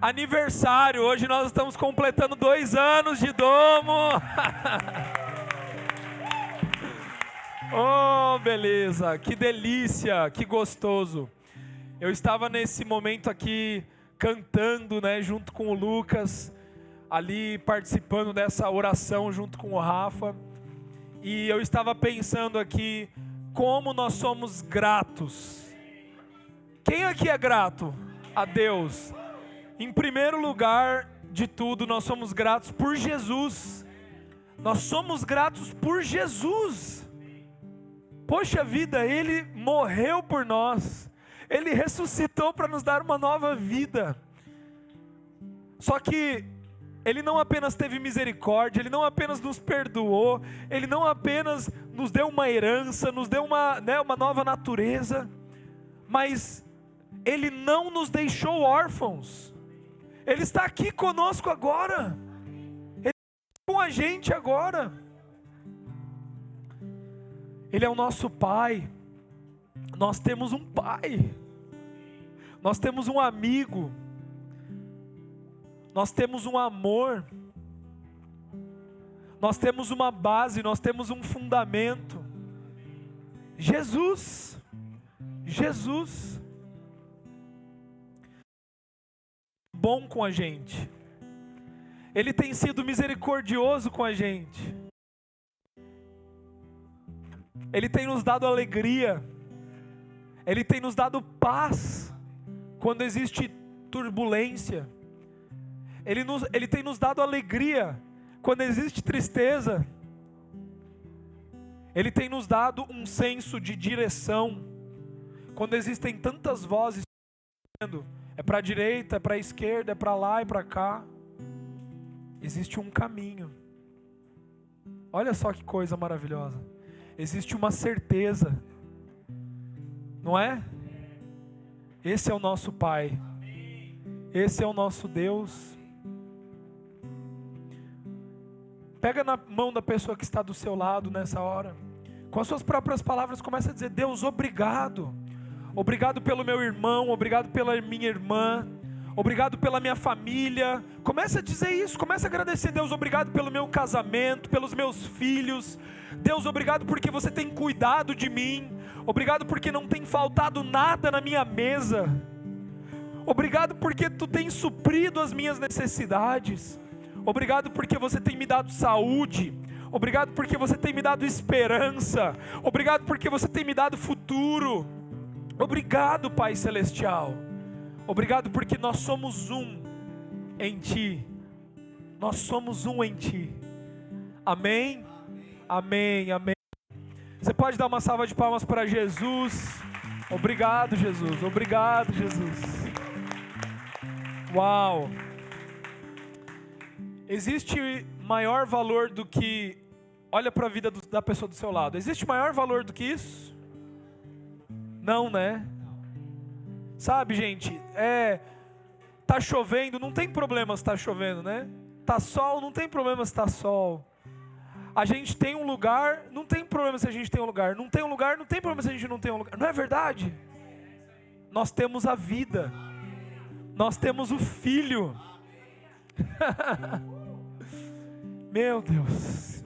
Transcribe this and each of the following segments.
aniversário. Hoje nós estamos completando 2 anos de Domo. Oh, beleza, que delícia, que gostoso. Eu estava nesse momento aqui cantando, né, junto com o Lucas, ali participando dessa oração junto com o Rafa. E eu estava pensando aqui como nós somos gratos. Quem aqui é grato a Deus? Em primeiro lugar de tudo, nós somos gratos por Jesus. Nós somos gratos por Jesus. Poxa vida, Ele morreu por nós. Ele ressuscitou para nos dar uma nova vida. Só que Ele não apenas teve misericórdia, Ele não apenas nos perdoou, Ele não apenas nos deu uma herança, nos deu uma nova natureza, mas Ele não nos deixou órfãos. Ele está aqui conosco agora. Ele está com a gente agora. Ele é o nosso Pai. Nós temos um Pai. Nós temos um amigo. Nós temos um amor. Nós temos uma base, nós temos um fundamento. Jesus. Jesus. Bom com a gente. Ele tem sido misericordioso com a gente. Ele tem nos dado alegria. Ele tem nos dado paz quando existe turbulência. Ele tem nos dado alegria quando existe tristeza. Ele tem nos dado um senso de direção quando existem tantas vozes dizendo, é para a direita, é para a esquerda, é para lá e para cá. Existe um caminho. Olha só que coisa maravilhosa. Existe uma certeza, não é? Esse é o nosso Pai. Esse é o nosso Deus. Pega na mão da pessoa que está do seu lado nessa hora. Com as suas próprias palavras, começa a dizer, Deus, obrigado. Obrigado pelo meu irmão, obrigado pela minha irmã, obrigado pela minha família. Começa a dizer isso, começa a agradecer, Deus, obrigado pelo meu casamento, pelos meus filhos. Deus, obrigado porque você tem cuidado de mim. Obrigado porque não tem faltado nada na minha mesa. Obrigado porque tu tens suprido as minhas necessidades. Obrigado porque você tem me dado saúde. Obrigado porque você tem me dado esperança. Obrigado porque você tem me dado futuro. Obrigado, Pai Celestial. Obrigado porque nós somos um em Ti. Nós somos um em Ti. Amém? Amém, amém. Você pode dar uma salva de palmas para Jesus. Obrigado, Jesus. Obrigado, Jesus. Uau. Existe maior valor do que... Olha para a vida da pessoa do seu lado. Existe maior valor do que isso? Não, né? Sabe, gente, tá chovendo, não tem problema se tá chovendo, né? Tá sol, não tem problema se tá sol. A gente tem um lugar, não tem problema se a gente tem um lugar. Não tem um lugar, não tem problema se a gente não tem um lugar. Não é verdade? Nós temos a vida. Nós temos o Filho. Meu Deus.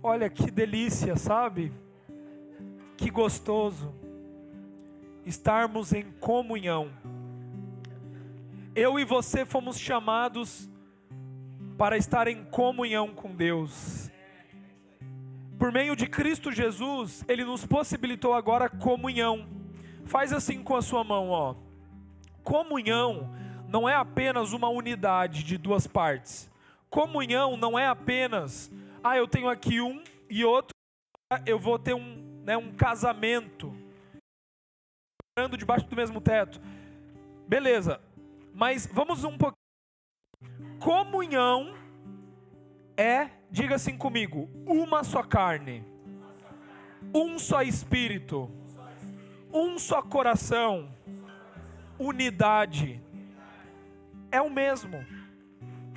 Olha que delícia, sabe? Que gostoso estarmos em comunhão. Eu e você fomos chamados para estar em comunhão com Deus. Por meio de Cristo Jesus, Ele nos possibilitou agora comunhão. Faz assim com a sua mão, ó. Comunhão não é apenas uma unidade de duas partes. Comunhão não é apenas, eu tenho aqui um e outro, eu vou ter um casamento, morando debaixo do mesmo teto. Beleza, mas vamos um pouquinho. Comunhão é, diga assim comigo, uma só carne, um só espírito, um só coração, unidade. É o mesmo,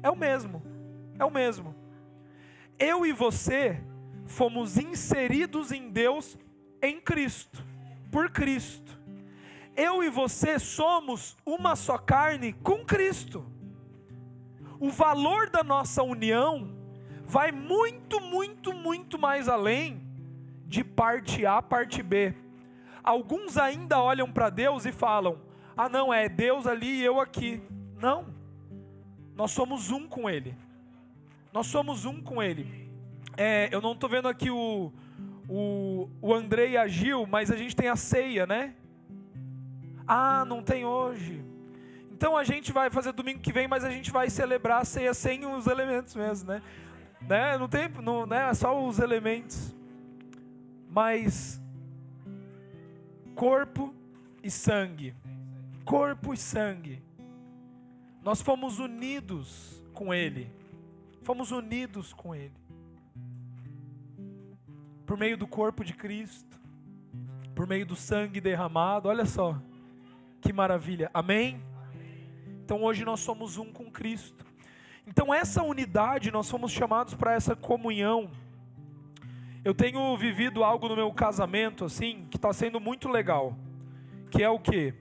é o mesmo, é o mesmo. Eu e você fomos inseridos em Deus em Cristo, por Cristo. eu e você somos uma só carne com Cristo. O valor da nossa união vai muito, muito, muito mais além de parte A, parte B. Alguns ainda olham para Deus e falam: ah não, é Deus ali e eu aqui. Não, nós somos um com Ele. Nós somos um com Ele. Eu não estou vendo aqui o André e a Gil, mas a gente tem a ceia, né? Ah, não tem hoje. Então a gente vai fazer domingo que vem, mas a gente vai celebrar a ceia sem os elementos mesmo, né? Não tem, né? Só os elementos. Mas corpo e sangue. Corpo e sangue. Nós fomos unidos com Ele. Fomos unidos com Ele. Por meio do corpo de Cristo. Por meio do sangue derramado. Olha só. Que maravilha. Amém? Então hoje nós somos um com Cristo. Então essa unidade, nós fomos chamados para essa comunhão. Eu tenho vivido algo no meu casamento assim, que está sendo muito legal. Que é o quê?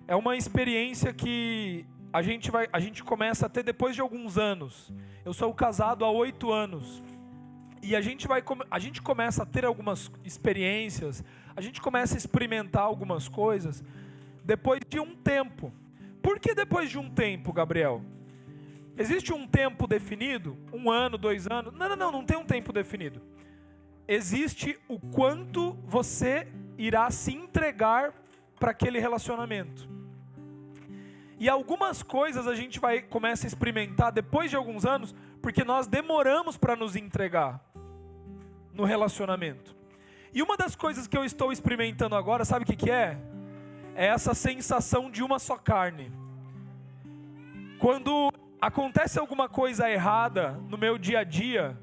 É uma experiência que a gente começa a ter depois de alguns anos. Eu sou casado há 8 anos. E a gente começa a ter algumas experiências, a gente começa a experimentar algumas coisas depois de um tempo. Por que depois de um tempo, Gabriel? Existe um tempo definido? 1 ano, 2 anos? Não tem um tempo definido. Existe o quanto você irá se entregar para aquele relacionamento. E algumas coisas a gente começa a experimentar depois de alguns anos, porque nós demoramos para nos entregar no relacionamento. E uma das coisas que eu estou experimentando agora, sabe o que é? É essa sensação de uma só carne. Quando acontece alguma coisa errada no meu dia a dia,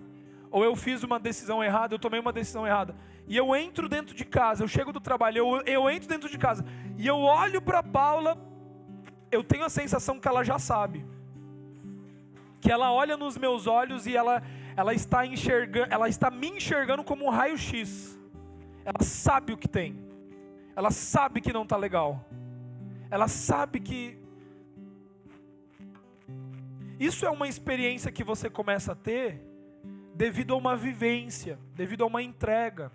ou eu fiz uma decisão errada, eu tomei uma decisão errada, e eu entro dentro de casa, eu chego do trabalho, eu entro dentro de casa, e eu olho para Paula, eu tenho a sensação que ela já sabe. Que ela olha nos meus olhos e ela está me enxergando como um raio-x. Ela sabe o que tem. Ela sabe que não está legal. Ela sabe que... Isso é uma experiência que você começa a ter devido a uma vivência, devido a uma entrega,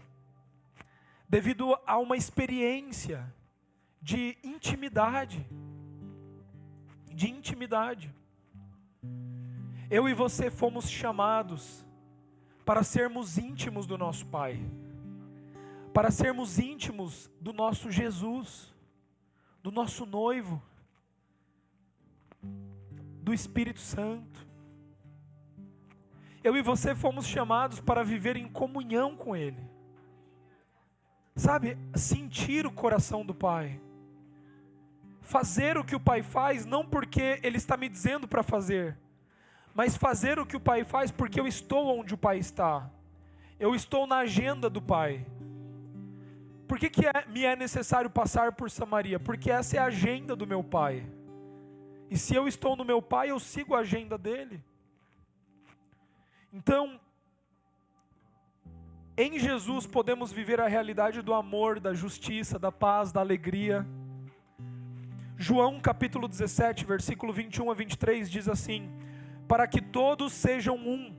devido a uma experiência de intimidade. De intimidade. Eu e você fomos chamados para sermos íntimos do nosso Pai, para sermos íntimos do nosso Jesus, do nosso noivo, do Espírito Santo. Eu e você fomos chamados para viver em comunhão com Ele. Sabe, sentir o coração do Pai. Fazer o que o Pai faz, não porque Ele está me dizendo para fazer, mas fazer o que o Pai faz porque eu estou onde o Pai está. Eu estou na agenda do Pai. Por que me é necessário passar por Samaria? Porque essa é a agenda do meu Pai. E se eu estou no meu Pai, eu sigo a agenda dele. Então, em Jesus podemos viver a realidade do amor, da justiça, da paz, da alegria. João capítulo 17, versículo 21 a 23 diz assim: para que todos sejam um,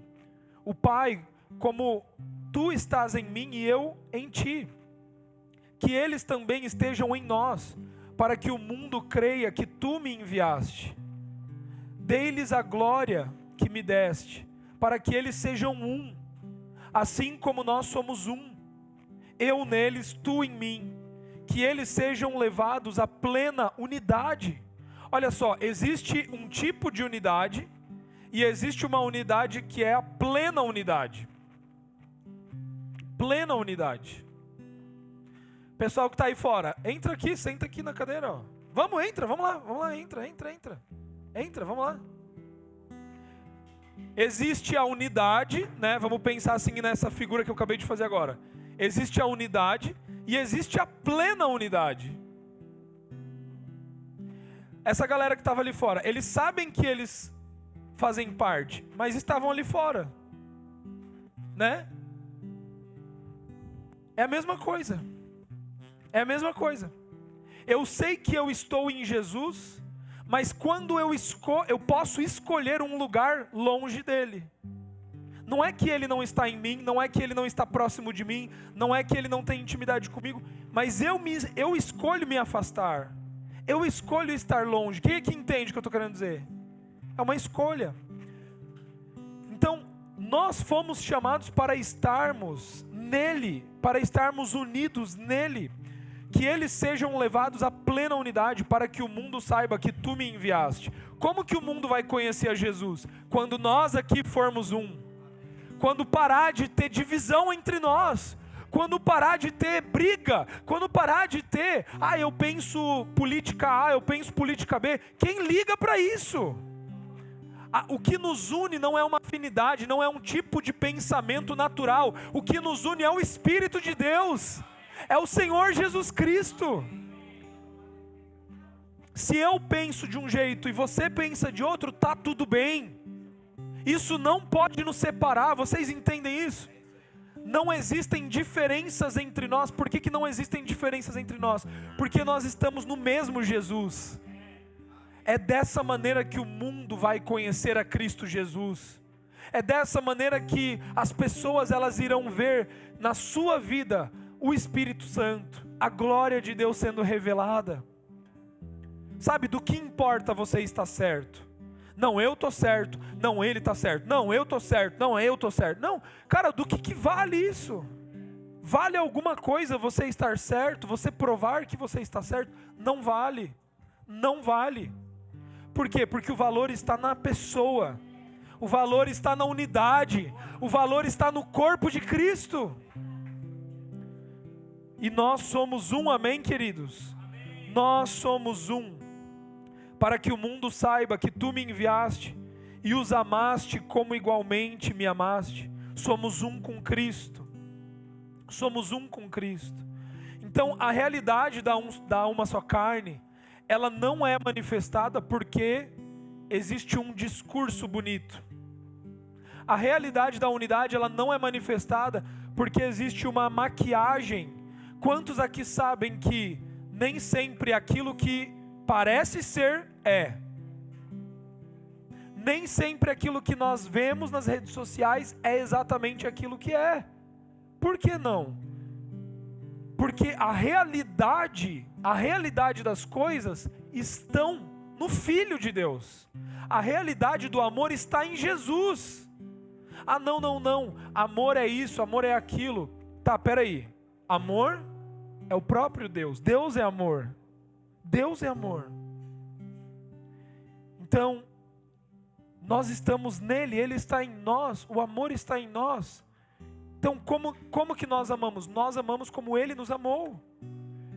o Pai, como tu estás em mim e eu em ti, que eles também estejam em nós, para que o mundo creia que tu me enviaste. Dei-lhes a glória que me deste, para que eles sejam um, assim como nós somos um, eu neles, tu em mim, que eles sejam levados à plena unidade. Olha só, existe um tipo de unidade, e existe uma unidade que é a plena unidade. Plena unidade. Pessoal que está aí fora, entra aqui, senta aqui na cadeira. Ó. Vamos lá, entra. Entra, vamos lá. Existe a unidade, né? Vamos pensar assim nessa figura que eu acabei de fazer agora. Existe a unidade e existe a plena unidade. Essa galera que estava ali fora, eles sabem que eles fazem parte, mas estavam ali fora, né? É a mesma coisa. É a mesma coisa. Eu sei que eu estou em Jesus, mas quando eu posso escolher um lugar longe dele. Não é que ele não está em mim, não é que ele não está próximo de mim, não é que ele não tem intimidade comigo, mas eu escolho me afastar. Eu escolho estar longe. Quem é que entende o que eu estou querendo dizer? É uma escolha. Então, nós fomos chamados para estarmos nele, para estarmos unidos nele, que eles sejam levados à plena unidade, para que o mundo saiba que tu me enviaste. Como que o mundo vai conhecer a Jesus? Quando nós aqui formos um. Quando parar de ter divisão entre nós, quando parar de ter briga, quando parar de ter, eu penso política A, eu penso política B, quem liga para isso? O que nos une não é uma afinidade, não é um tipo de pensamento natural, o que nos une é o Espírito de Deus, é o Senhor Jesus Cristo. Se eu penso de um jeito e você pensa de outro, tá tudo bem. Isso não pode nos separar, vocês entendem isso? Não existem diferenças entre nós. Por que não existem diferenças entre nós? Porque nós estamos no mesmo Jesus. É dessa maneira que o mundo vai conhecer a Cristo Jesus. É dessa maneira que as pessoas elas irão ver na sua vida o Espírito Santo, a glória de Deus sendo revelada. Sabe, do que importa você estar certo? Não, eu estou certo. Não, ele está certo. Não, eu estou certo. Não, eu estou certo. Não, cara, do que vale isso? Vale alguma coisa você estar certo? Você provar que você está certo? Não vale. Não vale. Por quê? Porque o valor está na pessoa. O valor está na unidade. O valor está no corpo de Cristo. E nós somos um, amém, queridos? Amém. Nós somos um. Para que o mundo saiba que tu me enviaste e os amaste como igualmente me amaste. Somos um com Cristo. Somos um com Cristo. Então a realidade da uma só carne, ela não é manifestada porque existe um discurso bonito. A realidade da unidade, ela não é manifestada porque existe uma maquiagem. Quantos aqui sabem que nem sempre aquilo que parece ser, nem sempre aquilo que nós vemos nas redes sociais é exatamente aquilo que é. Por que não? Porque a realidade das coisas estão no Filho de Deus. A realidade do amor está em Jesus. Não, amor é isso, amor é aquilo. Tá, peraí, amor é o próprio Deus, Deus é amor. Deus é amor. Então, nós estamos nele, ele está em nós, o amor está em nós. Então, como que nós amamos? Nós amamos como ele nos amou.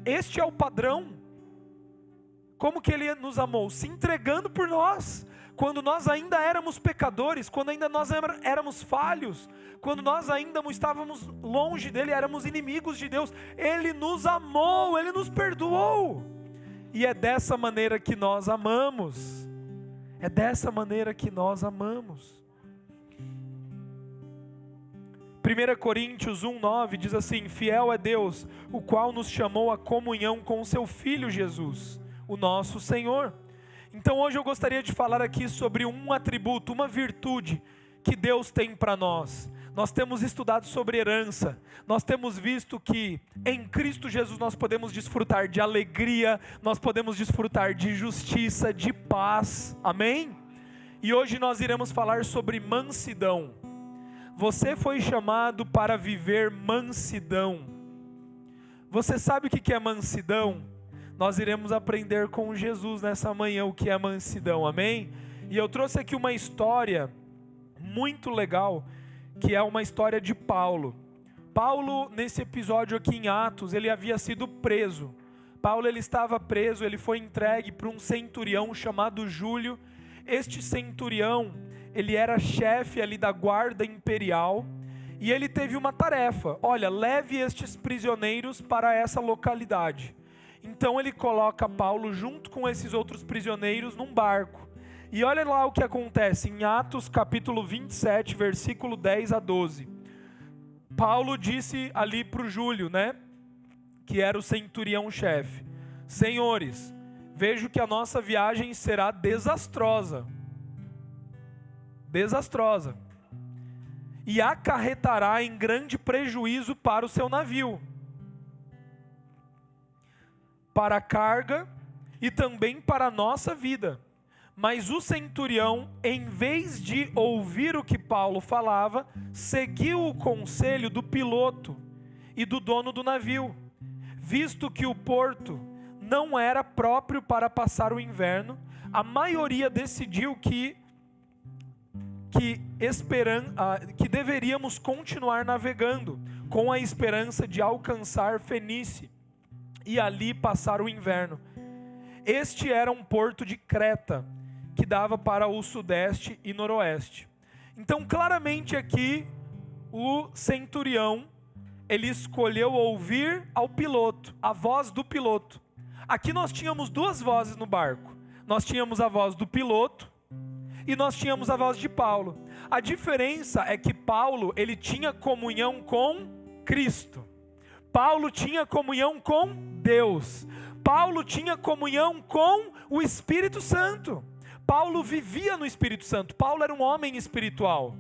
Este é o padrão. Como que ele nos amou? Se entregando por nós. Quando nós ainda éramos pecadores, quando ainda nós éramos falhos, quando nós ainda estávamos longe dele, éramos inimigos de Deus, ele nos amou, ele nos perdoou. E é dessa maneira que nós amamos. É dessa maneira que nós amamos. 1 Coríntios 1:9 diz assim: fiel é Deus, o qual nos chamou à comunhão com o seu Filho Jesus, o nosso Senhor. Então hoje eu gostaria de falar aqui sobre um atributo, uma virtude que Deus tem para nós. Nós temos estudado sobre herança, nós temos visto que em Cristo Jesus nós podemos desfrutar de alegria, nós podemos desfrutar de justiça, de paz, amém? E hoje nós iremos falar sobre mansidão. Você foi chamado para viver mansidão. Você sabe o que é mansidão? Nós iremos aprender com Jesus nessa manhã o que é mansidão, amém? E eu trouxe aqui uma história muito legal, que é uma história de Paulo. Paulo, nesse episódio aqui em Atos, ele havia sido preso. Paulo, ele estava preso, ele foi entregue para um centurião chamado Júlio. Este centurião, ele era chefe ali da guarda imperial, e ele teve uma tarefa: olha, leve estes prisioneiros para essa localidade. Então ele coloca Paulo junto com esses outros prisioneiros num barco. E olha lá o que acontece em Atos capítulo 27, versículo 10 a 12. Paulo disse ali para o Júlio, que era o centurião chefe: Senhores, vejo que a nossa viagem será desastrosa. Desastrosa. E acarretará em grande prejuízo para o seu navio, para a carga e também para a nossa vida. Mas o centurião, em vez de ouvir o que Paulo falava, seguiu o conselho do piloto e do dono do navio, visto que o porto não era próprio para passar o inverno. A maioria decidiu que deveríamos continuar navegando, com a esperança de alcançar Fenícia e ali passar o inverno. Este era um porto de Creta, que dava para o sudeste e noroeste. Então, claramente aqui, o centurião, ele escolheu ouvir ao piloto, a voz do piloto. Aqui nós tínhamos duas vozes no barco. Nós tínhamos a voz do piloto e nós tínhamos a voz de Paulo. A diferença é que Paulo, ele tinha comunhão com Cristo. Paulo tinha comunhão com Deus. Paulo tinha comunhão com o Espírito Santo. Paulo vivia no Espírito Santo. Paulo era um homem espiritual.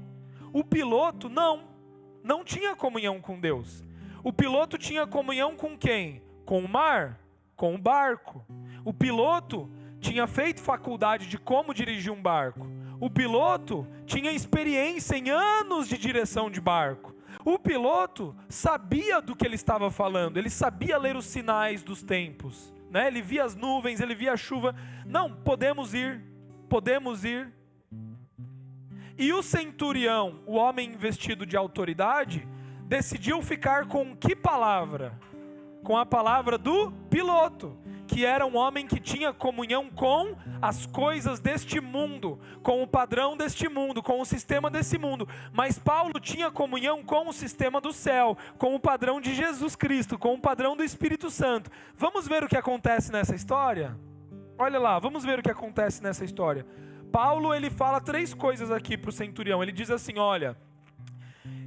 O piloto não tinha comunhão com Deus. O piloto tinha comunhão com quem? Com o mar, com o barco. O piloto tinha feito faculdade de como dirigir um barco. O piloto tinha experiência em anos de direção de barco. O piloto sabia do que ele estava falando, ele sabia ler os sinais dos tempos, né? Ele via as nuvens, ele via a chuva. Não, podemos ir. E o centurião, o homem investido de autoridade, decidiu ficar com que palavra? Com a palavra do piloto, que era um homem que tinha comunhão com as coisas deste mundo, com o padrão deste mundo, com o sistema desse mundo. Mas Paulo tinha comunhão com o sistema do céu, com o padrão de Jesus Cristo, com o padrão do Espírito Santo. Vamos ver o que acontece nessa história? Olha lá, vamos ver o que acontece nessa história. Paulo, ele fala três coisas aqui para o centurião. Ele diz assim, olha,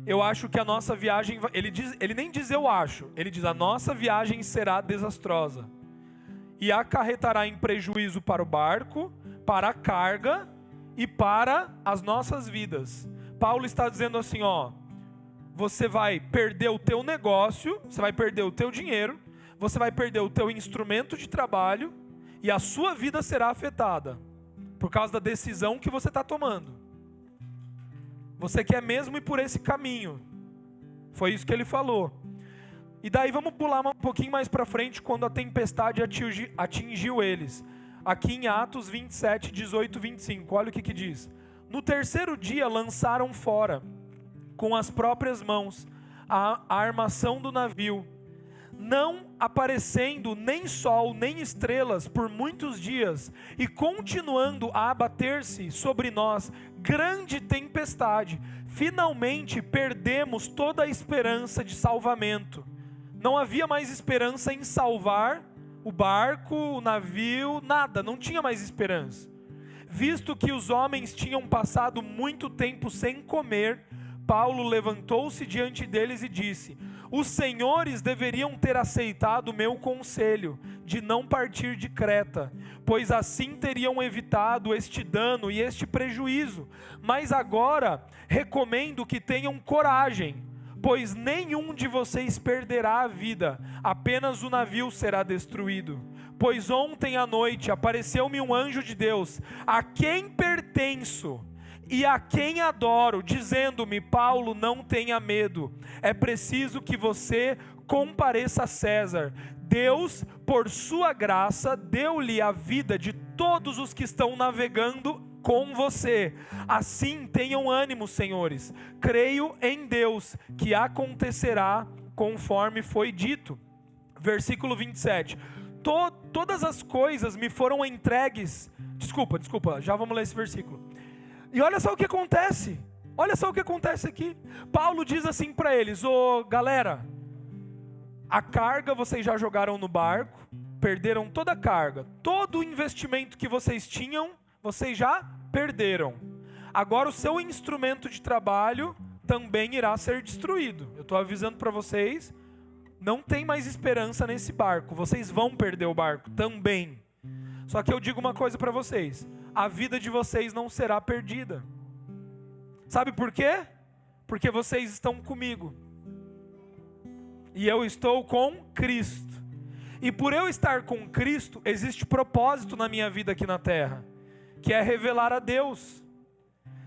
eu acho que a nossa viagem... Ele nem diz eu acho, ele diz a nossa viagem será desastrosa. E acarretará em prejuízo para o barco, para a carga e para as nossas vidas. Paulo está dizendo assim, ó, você vai perder o teu negócio, você vai perder o teu dinheiro, você vai perder o teu instrumento de trabalho e a sua vida será afetada por causa da decisão que você está tomando. Você quer mesmo ir por esse caminho. Foi isso que ele falou. E daí vamos pular um pouquinho mais para frente, quando a tempestade atingiu eles. Aqui em Atos 27, 18, 25. Olha o que diz. No terceiro dia lançaram fora, com as próprias mãos, a armação do navio, não aparecendo nem sol nem estrelas por muitos dias, e continuando a abater-se sobre nós grande tempestade. Finalmente perdemos toda a esperança de salvamento. Não havia mais esperança em salvar o barco, o navio, nada, não tinha mais esperança. Visto que os homens tinham passado muito tempo sem comer, Paulo levantou-se diante deles e disse: os senhores deveriam ter aceitado o meu conselho de não partir de Creta, pois assim teriam evitado este dano e este prejuízo. Mas agora recomendo que tenham coragem, pois nenhum de vocês perderá a vida, apenas o navio será destruído. Pois ontem à noite apareceu-me um anjo de Deus, a quem pertenço e a quem adoro, dizendo-me: Paulo, não tenha medo, é preciso que você compareça a César. Deus, por sua graça, deu-lhe a vida de todos os que estão navegando com você. Assim tenham ânimo, senhores, creio em Deus que acontecerá conforme foi dito. Versículo 27. Todas as coisas me foram entregues. Desculpa, já vamos ler esse versículo. E olha só o que acontece. Olha só o que acontece aqui. Paulo diz assim para eles: galera, a carga vocês já jogaram no barco, perderam toda a carga, todo o investimento que vocês tinham, vocês já perderam. Agora o seu instrumento de trabalho também irá ser destruído. Eu estou avisando para vocês, não tem mais esperança nesse barco, vocês vão perder o barco também. Só que eu digo uma coisa para vocês: a vida de vocês não será perdida. Sabe por quê? Porque vocês estão comigo. E eu estou com Cristo. E por eu estar com Cristo, existe propósito na minha vida aqui na terra, que é revelar a Deus.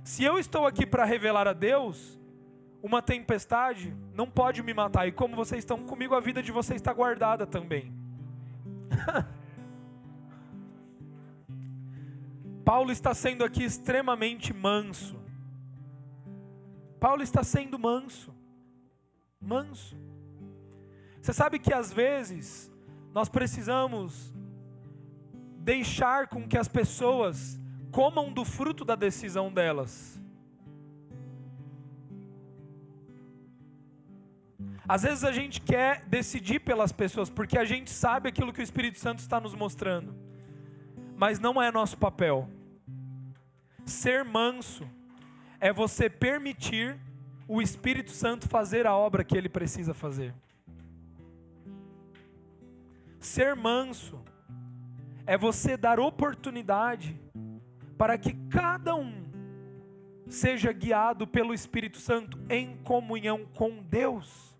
Se eu estou aqui para revelar a Deus, uma tempestade não pode me matar. E como vocês estão comigo, a vida de vocês está guardada também. Paulo está sendo aqui extremamente manso. Paulo está sendo manso. Manso. Você sabe que às vezes nós precisamos deixar com que as pessoas comam do fruto da decisão delas. Às vezes a gente quer decidir pelas pessoas, porque a gente sabe aquilo que o Espírito Santo está nos mostrando, mas não é nosso papel. Ser manso é você permitir o Espírito Santo fazer a obra que ele precisa fazer. Ser manso é você dar oportunidade para que cada um seja guiado pelo Espírito Santo em comunhão com Deus.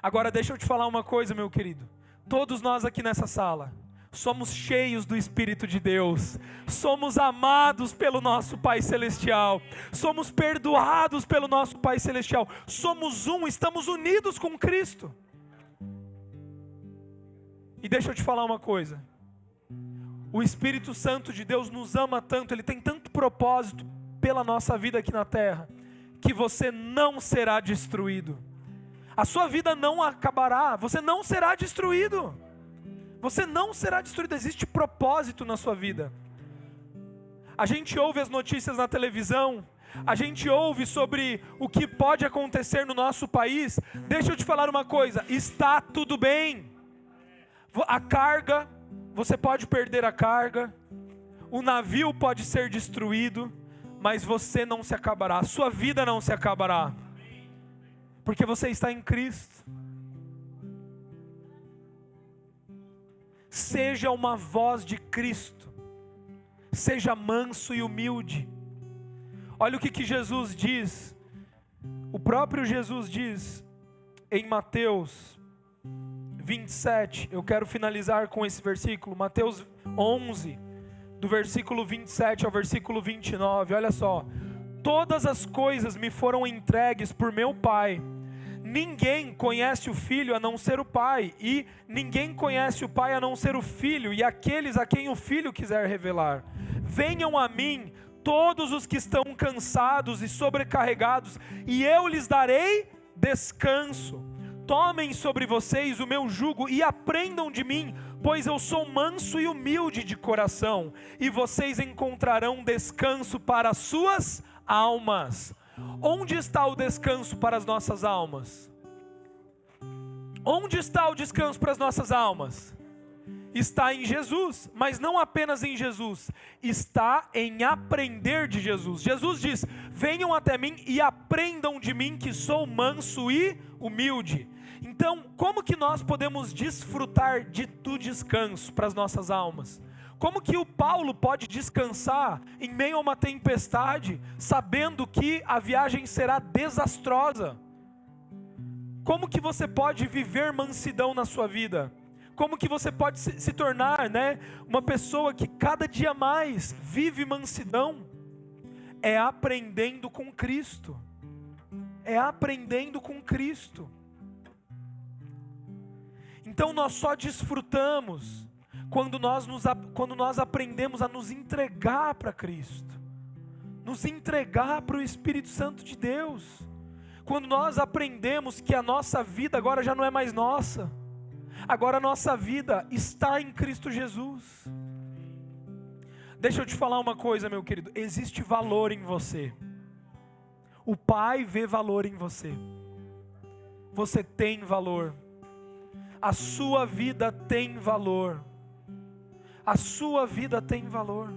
Agora deixa eu te falar uma coisa, meu querido. Todos nós aqui nessa sala somos cheios do Espírito de Deus, somos amados pelo nosso Pai Celestial, somos perdoados pelo nosso Pai Celestial, somos um, estamos unidos com Cristo. E deixa eu te falar uma coisa, o Espírito Santo de Deus nos ama tanto, Ele tem tanto propósito pela nossa vida aqui na terra, que você não será destruído, a sua vida não acabará, você não será destruído. Você não será destruído, existe propósito na sua vida. A gente ouve as notícias na televisão, a gente ouve sobre o que pode acontecer no nosso país. Deixa eu te falar uma coisa, está tudo bem. A carga, você pode perder a carga, o navio pode ser destruído, mas você não se acabará, a sua vida não se acabará, porque você está em Cristo. Seja uma voz de Cristo, seja manso e humilde. Olha o que Jesus diz, o próprio Jesus diz em Mateus 27, eu quero finalizar com esse versículo, Mateus 11, do versículo 27 ao versículo 29, olha só: todas as coisas me foram entregues por meu Pai. Ninguém conhece o Filho a não ser o Pai, e ninguém conhece o Pai a não ser o Filho, e aqueles a quem o Filho quiser revelar. Venham a mim, todos os que estão cansados e sobrecarregados, e eu lhes darei descanso. Tomem sobre vocês o meu jugo e aprendam de mim, pois eu sou manso e humilde de coração, e vocês encontrarão descanso para as suas almas. Onde está o descanso para as nossas almas? Onde está o descanso para as nossas almas? Está em Jesus, mas não apenas em Jesus, está em aprender de Jesus. Jesus diz: venham até mim e aprendam de mim, que sou manso e humilde. Então, como que nós podemos desfrutar do descanso para as nossas almas? Como que o Paulo pode descansar em meio a uma tempestade, sabendo que a viagem será desastrosa? Como que você pode viver mansidão na sua vida? Como que você pode se tornar, uma pessoa que cada dia mais vive mansidão? É aprendendo com Cristo. É aprendendo com Cristo. Então nós só desfrutamos quando nós aprendemos a nos entregar para Cristo, nos entregar para o Espírito Santo de Deus, quando nós aprendemos que a nossa vida agora já não é mais nossa, agora a nossa vida está em Cristo Jesus. Deixa eu te falar uma coisa, meu querido, existe valor em você, o Pai vê valor em você, você tem valor, a sua vida tem valor. A sua vida tem valor.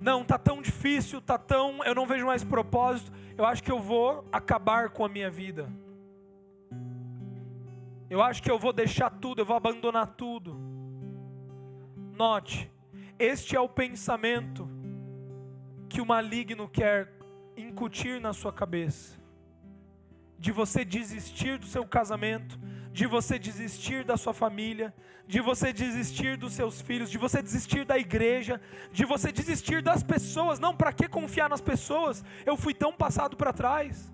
Não, tá tão difícil, eu não vejo mais propósito, eu acho que eu vou acabar com a minha vida. Eu acho que eu vou deixar tudo, eu vou abandonar tudo. Note, este é o pensamento que o maligno quer incutir na sua cabeça. De você desistir do seu casamento, de você desistir da sua família, de você desistir dos seus filhos, de você desistir da igreja, de você desistir das pessoas. Não, para que confiar nas pessoas? Eu fui tão passado para trás.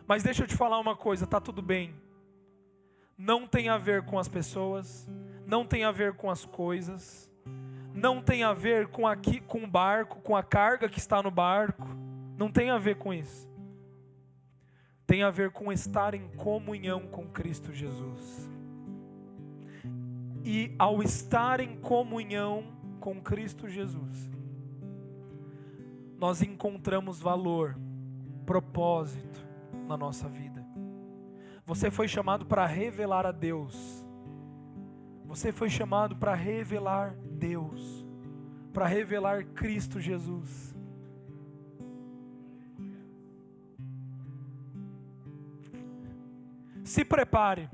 Mas deixa eu te falar uma coisa, tá tudo bem. Não tem a ver com as pessoas, não tem a ver com as coisas, não tem a ver com o barco, com a carga que está no barco, não tem a ver com isso. Tem a ver com estar em comunhão com Cristo Jesus. E ao estar em comunhão com Cristo Jesus, nós encontramos valor, propósito na nossa vida. Você foi chamado para revelar a Deus. Você foi chamado para revelar Deus, para revelar Cristo Jesus. Se prepare.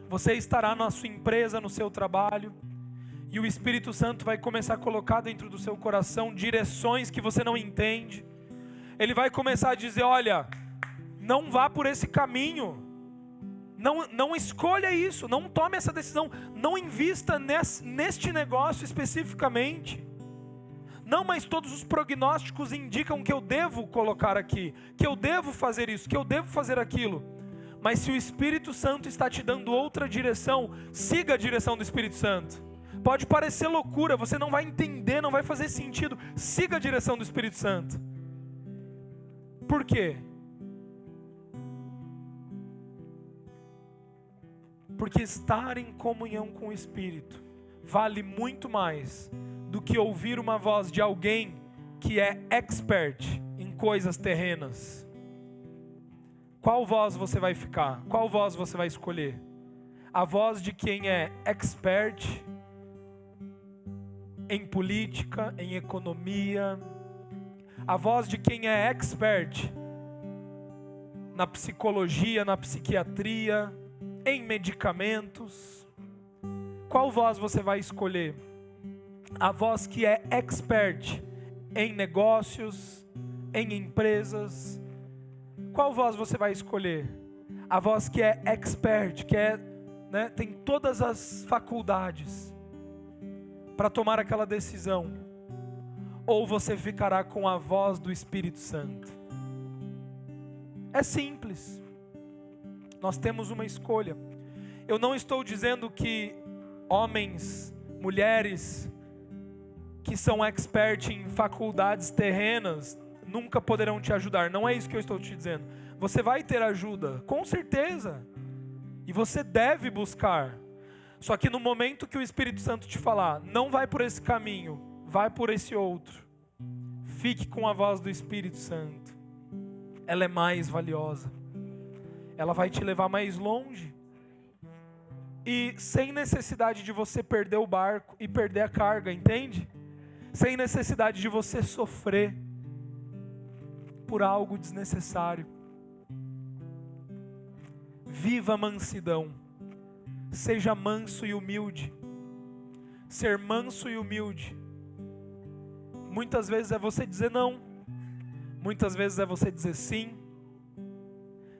Você estará na sua empresa, no seu trabalho, e o Espírito Santo vai começar a colocar dentro do seu coração direções que você não entende. Ele vai começar a dizer: olha, não vá por esse caminho, não escolha isso, não tome essa decisão, não invista neste negócio especificamente. Não, mas todos os prognósticos indicam que eu devo colocar aqui, que eu devo fazer isso, que eu devo fazer aquilo. Mas se o Espírito Santo está te dando outra direção, siga a direção do Espírito Santo. Pode parecer loucura, você não vai entender, não vai fazer sentido, siga a direção do Espírito Santo. Por quê? Porque estar em comunhão com o Espírito vale muito mais do que ouvir uma voz de alguém que é expert em coisas terrenas. Qual voz você vai ficar? Qual voz você vai escolher? A voz de quem é expert em política, em economia, a voz de quem é expert na psicologia, na psiquiatria, em medicamentos. Qual voz você vai escolher? A voz que é expert em negócios, em empresas. Qual voz você vai escolher? A voz que é expert, que tem todas as faculdades para tomar aquela decisão. Ou você ficará com a voz do Espírito Santo? É simples. Nós temos uma escolha. Eu não estou dizendo que homens, mulheres que são expert em faculdades terrenas nunca poderão te ajudar. Não é isso que eu estou te dizendo. Você vai ter ajuda, com certeza. E você deve buscar. Só que no momento que o Espírito Santo te falar, não vai por esse caminho, vai por esse outro. Fique com a voz do Espírito Santo. Ela é mais valiosa. Ela vai te levar mais longe. E sem necessidade de você perder o barco e perder a carga, entende? Sem necessidade de você sofrer por algo desnecessário. Viva a mansidão. Seja manso e humilde. Ser manso e humilde. Muitas vezes é você dizer não. Muitas vezes é você dizer sim.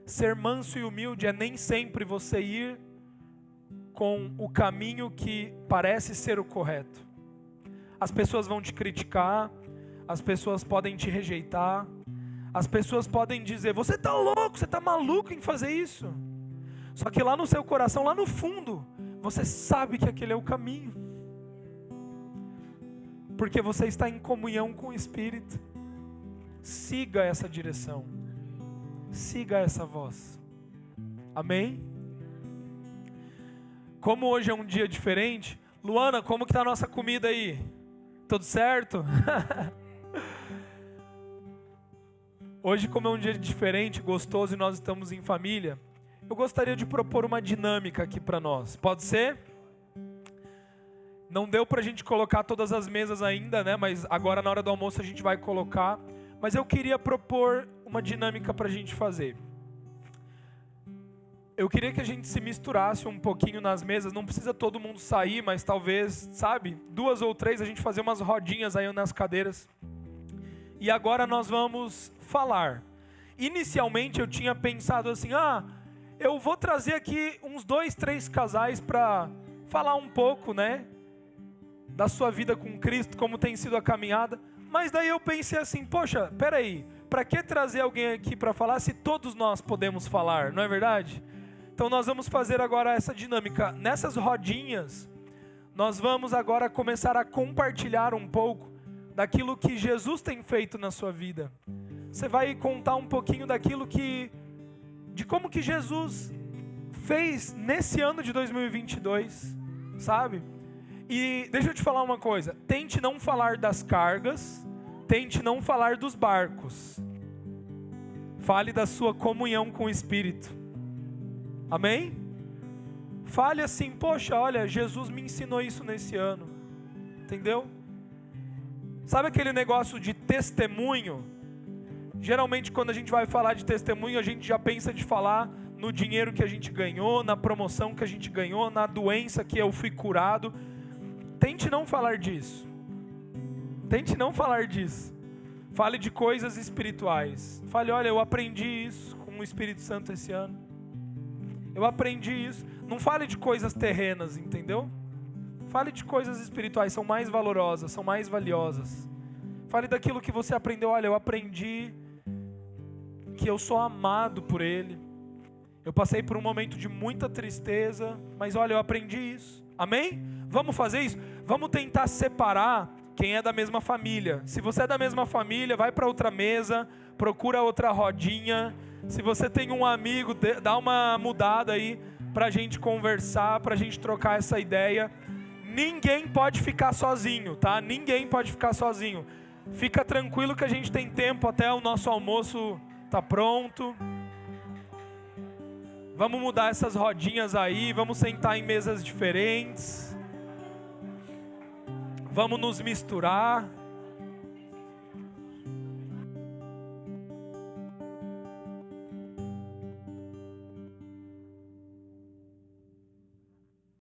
Ser manso e humilde é nem sempre você ir com o caminho que parece ser o correto. As pessoas vão te criticar, as pessoas podem te rejeitar, as pessoas podem dizer: você está louco, você está maluco em fazer isso. Só que lá no seu coração, lá no fundo, você sabe que aquele é o caminho. Porque você está em comunhão com o Espírito. Siga essa direção. Siga essa voz. Amém? Como hoje é um dia diferente, Luana, como que está a nossa comida aí? Tudo certo? Hoje, como é um dia diferente, gostoso e nós estamos em família, eu gostaria de propor uma dinâmica aqui para nós. Pode ser? Não deu pra gente colocar todas as mesas ainda, né? Mas agora na hora do almoço a gente vai colocar. Mas eu queria propor uma dinâmica pra gente fazer. Eu queria que a gente se misturasse um pouquinho nas mesas. Não precisa todo mundo sair, mas talvez, sabe? 2 ou 3 a gente fazer umas rodinhas aí nas cadeiras. E agora nós vamos falar. Inicialmente eu tinha pensado assim, eu vou trazer aqui uns 2, 3 casais para falar um pouco, né, da sua vida com Cristo, como tem sido a caminhada. Mas daí eu pensei assim, poxa, peraí, para que trazer alguém aqui para falar se todos nós podemos falar, não é verdade? Então nós vamos fazer agora essa dinâmica. Nessas rodinhas, nós vamos agora começar a compartilhar um pouco daquilo que Jesus tem feito na sua vida. Você vai contar um pouquinho de como que Jesus fez nesse ano de 2022, sabe? E deixa eu te falar uma coisa, tente não falar das cargas, tente não falar dos barcos. Fale da sua comunhão com o Espírito. Amém? Fale assim, poxa, olha, Jesus me ensinou isso nesse ano. Entendeu? Sabe aquele negócio de testemunho? Geralmente quando a gente vai falar de testemunho, a gente já pensa de falar no dinheiro que a gente ganhou, na promoção que a gente ganhou, na doença que eu fui curado. Tente não falar disso. Tente não falar disso. Fale de coisas espirituais. Fale, olha, eu aprendi isso com o Espírito Santo esse ano. Eu aprendi isso. Não fale de coisas terrenas, entendeu? Fale de coisas espirituais, são mais valorosas, são mais valiosas. Fale daquilo que você aprendeu. Olha, eu aprendi que eu sou amado por Ele. Eu passei por um momento de muita tristeza, mas olha, eu aprendi isso. Amém? Vamos fazer isso? Vamos tentar separar quem é da mesma família. Se você é da mesma família, vai para outra mesa, procura outra rodinha. Se você tem um amigo, dá uma mudada aí para a gente conversar, para a gente trocar essa ideia. Ninguém pode ficar sozinho, tá? Ninguém pode ficar sozinho. Fica tranquilo que a gente tem tempo até o nosso almoço tá pronto. Vamos mudar essas rodinhas aí, vamos sentar em mesas diferentes. Vamos nos misturar.